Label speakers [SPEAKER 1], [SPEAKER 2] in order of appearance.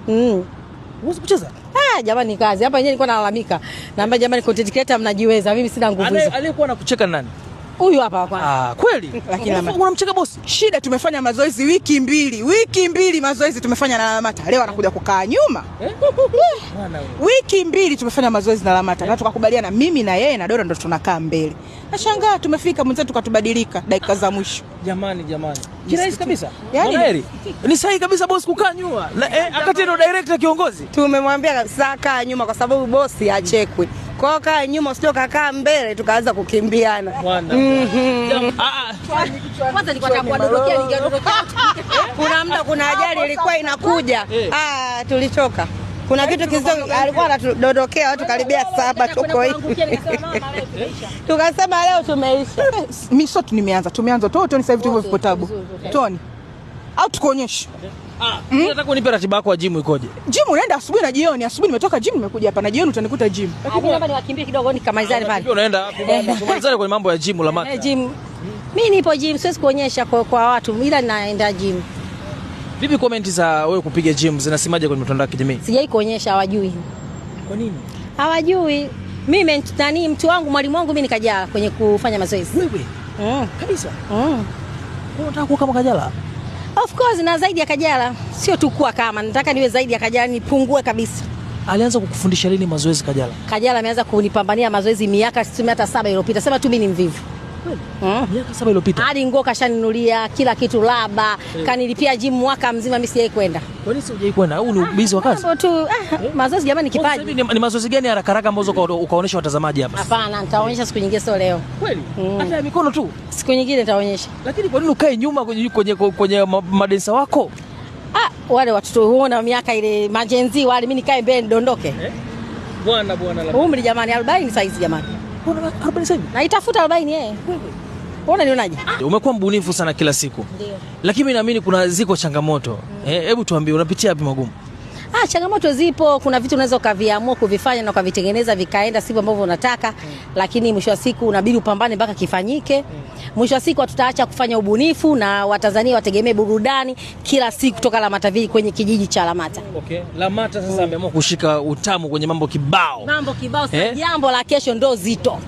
[SPEAKER 1] Uwezi kucheza?
[SPEAKER 2] Jamani kazi. Hapa yenyewe nilikuwa nalalamika. Naambia jamani content creator mnajiweza. Mimi sina nguvu hizo.
[SPEAKER 1] Aliyekuwa anakucheka nani?
[SPEAKER 2] Huyu hapa kwanza.
[SPEAKER 1] Kweli? Lakini unamcheka bosi.
[SPEAKER 3] Shida tumefanya mazoezi wiki mbili mazoezi tumefanya na Lamata. Leo anakuja kukaa nyuma. Wiki mbili tumefanya mazoezi na Lamata. Na tukakubaliana mimi na yeye na Dora ndo tunakaa mbele. Nashangaa tumefika mwenzetu tukatubadilika dakika za mwisho.
[SPEAKER 1] Jamani. Kirahisi kabisa. Yaani ni sahihi kabisa bosi kukaa nyuma. Akati ndo director kiongozi.
[SPEAKER 2] Tumemwambia kabisa kaa nyuma kwa sababu bosi achekwe. Kwa hiyo kaa nyuma usio kakaa mbele tukaanza kukimbiana.
[SPEAKER 1] Kwanza
[SPEAKER 2] nilikuwa nakuadorokea ningeadorokea. Kuna muda kuna ajali ilikuwa inakuja. Tulichoka. Kuna kitu kizito alikuwa anatudodokea watu karibia 7 tuko hivi. Tukasema leo tumeisha.
[SPEAKER 3] Mimi sote tumeanza Toni sasa hivi tuko vipotabu. Toni. Au tukuonyeshe.
[SPEAKER 1] Nataka unipe ratiba yako ya gym ikoje?
[SPEAKER 3] Gym unaenda asubuhi na jioni. Asubuhi nimetoka gym nimekuja hapa na jioni utanikuta gym.
[SPEAKER 2] Lakini naomba niwakimbie kidogo nikamalizane pale.
[SPEAKER 1] Unaenda hapo kumalizana kwenye mambo ya gym Lamata.
[SPEAKER 2] Gym. Mimi nipo gym siwezi kuonyesha kwa watu ila naenda gym.
[SPEAKER 1] Vipi comment za wewe kupiga gym zinasemaje kwenye mitandao ya kijamii?
[SPEAKER 2] Sijai kuonyesha, hawajui.
[SPEAKER 1] Kwa nini?
[SPEAKER 2] Hawajui. Mimi mtu wangu mwalimu wangu mimi nikajaa kwenye kufanya mazoezi.
[SPEAKER 1] Wewe? Kabisa. Unataka kuwa kama Kajala?
[SPEAKER 2] Of course na zaidi ya Kajala. Sio tu kuwa kama, nataka niwe zaidi ya Kajala, nipungue kabisa.
[SPEAKER 1] Alianza kukufundisha lini mazoezi Kajala?
[SPEAKER 2] Kajala ameanza kunipambania mazoezi miaka 7 iliyopita. Sema tu mimi ni mvivu.
[SPEAKER 1] Miaka 7 iliyopita.
[SPEAKER 2] Hadi nguo kashaninulia, kila kitu laba, kanilipia gym mwaka mzima mimi sijai kwenda.
[SPEAKER 1] Kwa nini sijai kwenda? Au ni ubizi wa kazi?
[SPEAKER 2] Mazoezi jamani kipaji.
[SPEAKER 1] Ni mazoezi gani haraka ambazo ukaonesha watazamaji hapa?
[SPEAKER 2] Hapana, nitaonyesha siku nyingine sio leo.
[SPEAKER 1] Kweli? Hata ya mikono tu.
[SPEAKER 2] Siku nyingine nitaonyesha.
[SPEAKER 1] Lakini kwa nini ukae nyuma kwenye madensa wako?
[SPEAKER 2] Wale watoto huona miaka ile majenzi wale mimi nikae mbele ndondoke.
[SPEAKER 1] Bwana
[SPEAKER 2] umri jamani 40 saizi jamani.
[SPEAKER 1] Bwana 40 sasa hivi?
[SPEAKER 2] Naitafuta 40 yeye. Unaona nionaje?
[SPEAKER 1] Umekuwa mbunifu sana kila siku.
[SPEAKER 2] Ndio.
[SPEAKER 1] Lakini mimi naamini kuna ziko changamoto. Hebu tuambie unapitia wapi magumu?
[SPEAKER 2] Changamoto zipo, kuna vitu unaweza ukaviamua kuvifanya na ukavitengeneza vikaenda sivyo ambavyo unataka, lakini mwisho wa siku unabidi upambane mpaka kifanyike. Mwisho wa siku hatutaacha kufanya ubunifu na Watanzania wategemee burudani kila siku kutoka Lamata Village kwenye kijiji cha Lamata.
[SPEAKER 1] Lamata sasa ameamua kushika utamu kwenye mambo kibao.
[SPEAKER 2] Jambo la kesho ndo zito.